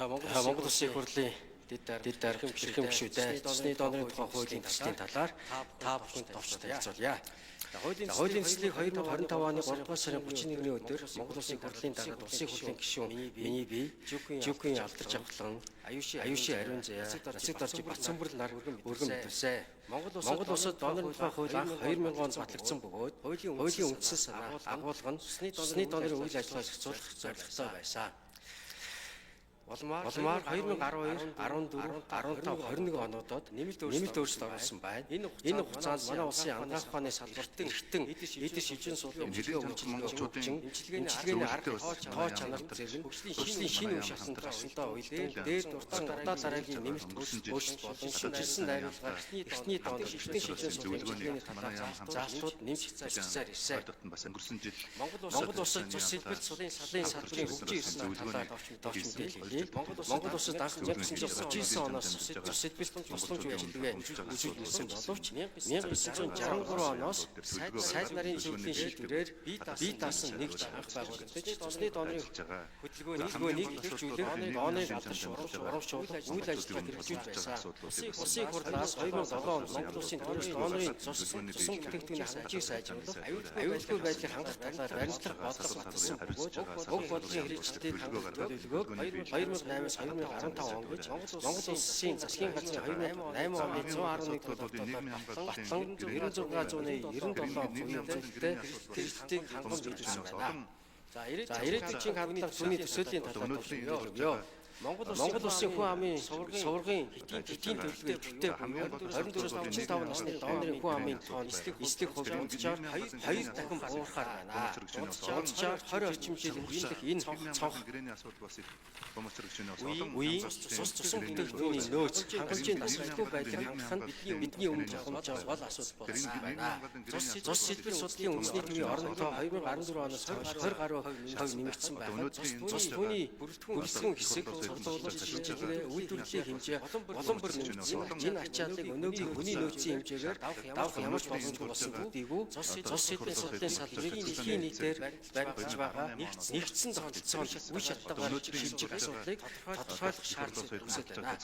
Монгол Улсын их хурлын дэд дарга эрхэм гишүүдээ цусны дооны тухай хуулийн төслийн талаар та бүхэнд товч танилцуулъя. Хуулийн төслийг 2025 оны 3 дугаар сарын 31-ний өдөр Монгол Улсын их хурлын дарга Улсын их хурлын гишүүн миний бие Жүкийн алдарч авлан Аюуши Ариун Заяа засаг дарж Батцамбар нар өргөн мэдвэсэ. Монгол Улсад дооны тухай хууль анх 2000 онд батлагдсан бөгөөд хуулийн үндсэн санаа агуулга нь цусны дооны үйл ажиллагааг зохицуулах зорилготой байсан. Улмаар 2012, 14, 15, 21 онуудад нэмэлт өөрчлөлт оруулсан байна. Энэ хугацаанд манай улсын ангаах ухааны салбарт эрхтэн эдис шижин суулгын монголчуудын имчилгээний арга тоо чанарт зэрэг хөгжлийн шинэ үе шатанд гарсантай үед дээр дурдсан удаа дараагийн нэмэлт өөрчлөлт болон шинжилсэн найруулгаар эртний дооны эртний шижин суулгын имчилгээний талаар заалтууд нэмж засагсаар ирсэн. Монгол улсад цус хэлбэрт салын салбарын хөгжиж ирсэн талаар товч мэдээлэл. Монгол Улсад анх 1939 оноос цус хэлбэрт тусламж үйлчилгээ үзүүлсэн боловч 1963 оноос сайд нарын зөвлөлийн шийдвэрээр бие даасан нэг анх байгуулагдаж цусны дооны хөдөлгөөнийг хэрэгжүүлэх дооны алдарч урамшуулах үйл ажиллагааг хэрэгжүүлж байсан. Улсын их хурлаас 2007 онд Монгол Улсын төрөс дооны цусан бүтээгдэхүүний хангалтыг сайжруулах аюулгүй байдлыг хангах талаар баримтлах бодлого баталсан бөгөөд уг бодлогын хэрэгжилтийг хангах төлөвлөгөөг 2008-аас 2015 он гэж Монгол Улсын засгийн газрын 2008 оны 111 төлөвлөлтөөр батлан 9697% зүйтэй хэрэгжилтийг хангамж хийсэн байна. За ирээдүйн хандлага түүний төсөөлийн талаар товчёо. Монгол Улсын хүн амын суврагын хэтийн төлөвлөгөө төвтэй буюу 24-55 насны дооны хүн амын тоон эслэх хувь унтчаар 2 дахин буурахаар байна. Унтчаар 20 орчим жил үргэлжлэх энэ цонх үеийн цусан бүтээгдэхүүний нөөц хангалтын дасгалгүй байдлыг хангах нь бидний өмнө тохиомж гол асуудал болсон байна. Цус хэлбэр судлалын үндэсний төвийн орон нутгаа 2014 оноос 20 гаруй хувь нэмэгдсэн байхад цус түүний бүрэлдэхүүн хэсэг шийдвэрээ үйлдвэрлэлийн хэмжээ улам бүр нэмэгдсэн. Энэ ачааллыг өнөөгийн хүний нөөцийн хэмжээгээр давах ямар ч боломжгүй болсон гэдгийг цус хэлбэрийн судлалын салбарыг дэлхийн нийтээр баримтж байгаа нэгдсэн тогтолцоон үе шаттайгаар шийдэх асуудлыг тодорхойлох шаардлага үүсэж байна.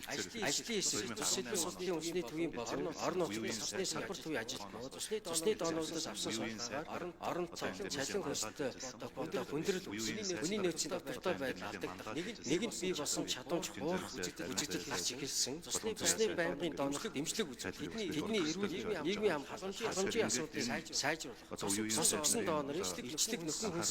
Ажлын хэсэг цус хэлбэрийн судлалын үндэсний төвийн болон орон нутгийн цусны салбар төвийн ажилтнууд цусны доонуудаас авсан судалгаагаар орон цалин хөлстэй бодол хүндрэл хүний нөөцийн доктортой байдал алдагдах нэгэнт бий болсон чадамж хуурах үзэгдэл гарч ирсэн. Цусны байнгын доонох дэмжлэг үзүүлэх тэдний эрүүл нийгмийн ам халамжийн асуудлыг сайжруулах. Цус өгсөн доонорын ичлэг нөхөх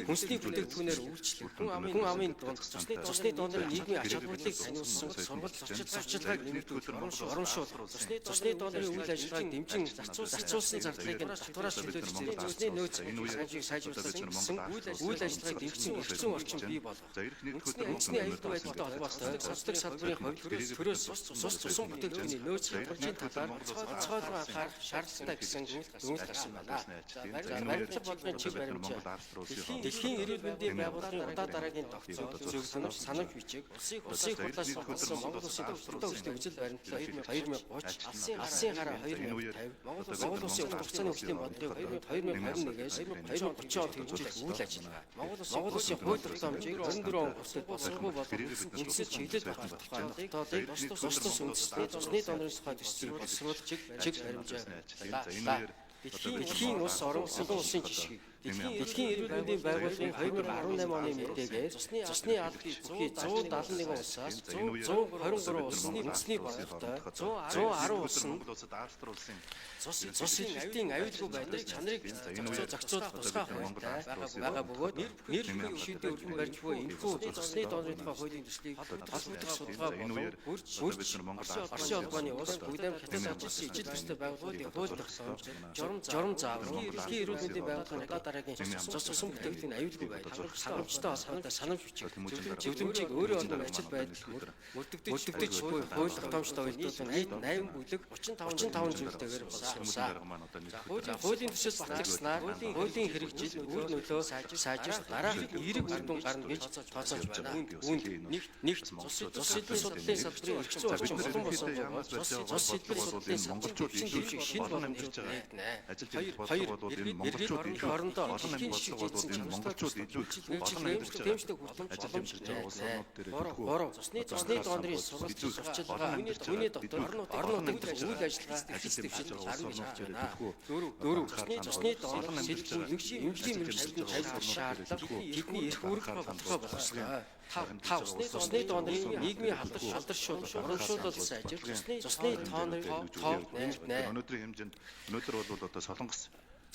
хүнсний бүтээгдэхүүнээр үйлчлэх. Хүн амын донд цусны доонорын нийгмийн ач холбогдлыг таниулсан сургалт зурчилгааг нэмэгдүүлэх, урамшуулах. Цусны доонорын үйл ажиллагааг дэмжин зарцуулсан зардлыг татвараас чөлөөлж цусны нөөц сайжруулах гэсэн үйл ажиллагааг дэмжсэн эрхцэн орчин бий болгох. Үндэсний аюулгүй байдалтай холбоотой цусдаг салбарын хувьд төрөөс цусан бүтээгдэхүүний нөөц хангалтын талаар онцгойлон анхаарах шаардлагатай гэсэн дүгнэлт гарсан байна. Баримтлах бодлогын чиг баримт Дэлхийн эрүүл мэндийн байгууллагын удаа дараагийн тогтцоо зөвлөмж санамж бичиг улсын их хурлаас болсон Монгол Улсын доктортой хүчтэй үзэл баримтлал 2030 алсын хараа 2050 Монгол Улсын урт хугацааны хөгжлийн бодлогыг 2021-ээс 2030 онд хэрэгжүүлэх үйл ажиллагаа. Монгол Улсын хууль тогтоомжийг 24 он хүртэл боловсролгүй болгох үндсэл чиглэл батлах тухай тус үндэсний цусны донорын тухай төслийг боловсруулах чиг баримжаа байлаа. Дэлхийн улс олон улсын жишгийг Дэлхийн эрүүл мэндийн байгууллагын 2018 оны мэдээгээр цусны албан бүхий 171 улсаас 123 улсны үндэсний бодлоготой 110 улс нь цус хэлбэрийн аюулгүй байдлыг чанарыг зохицуулах тусгай хувьтай байгаа бөгөөд нэр хүндийн гишүүдийн өргөн барьж буй энэхүү цусны донорын тухай хуулийн төслийг холбогдох судалгаа болон хурж Оросын улбаны улс бүгдээр хятад ажилласан ижил төстэй байгууллагын хууль тогтоомж журам заавар дэлхийн эрүүл мэндийн байгууллагын дараагийн цусан бүтээгдэхүүн аюулгүй байдал харамжтай санамж бичиг зөвлөмжийг өөрөө ондог ачаал байдал мөрдөгдөж буй хууль тогтоомжтой уялдуулан 8 бүлэг 35 зүйлтэйгээр боловсруулсан. Хуулийн төсөл батлагснаар хуулийн хэрэгжил нөлөө сайжирч дараахад эерэг үр дүн гарна гэж тооцоолж байна. Үүнд нэгт цус хэлбэр судлалын салбарын эрхцэн орчин болон болсон цус хэлбэр судлалын салбар төвчин дэвшиг шинэ боломжууд нэгдэнэ. Хоёр иргэд орон одоо олон дэлхийн англи шиг бодлогуудыг эзэн монголчууд илүү олон англи дэмждэг боломж ажиллаж улс орнууд дээр гурав цусны даандрын сургалт үүний дотор орнууд дээр үйл ажиллагаа ажил дэвшил дөрөв цусны даандрын сэлбэр эмнэлгийн мэргэжилтэнд ажиллах шаардлага тэдний эрх үүрэг тодорхой болох ёстой. Та цусны даандрын нийгмийн халдаршуулалт урамшуулалт сайжир цусны даандрын тоо өнөөдрийн хэмжээнд өнөөдөр бол одоо солонгос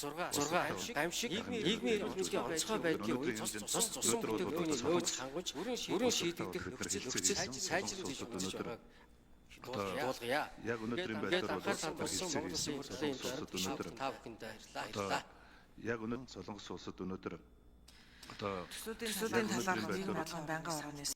6 аимшиг нийгмийн эрхлүүдийн онцгой байдлын үе цус бүтээгдэхүүний нөөц хангаж бүрэн шийдэгдэх нөхцөл сайжруулж өнөөдөр дуулгая. Яг өнөөдрийн байдлаар бол Монголын өнөөдөр та бүхэнд баярлалаа. яг солонгос улсад өнөөдөр одоо төсүүдийн талаарх нийгэм бодлогын байнгын орооны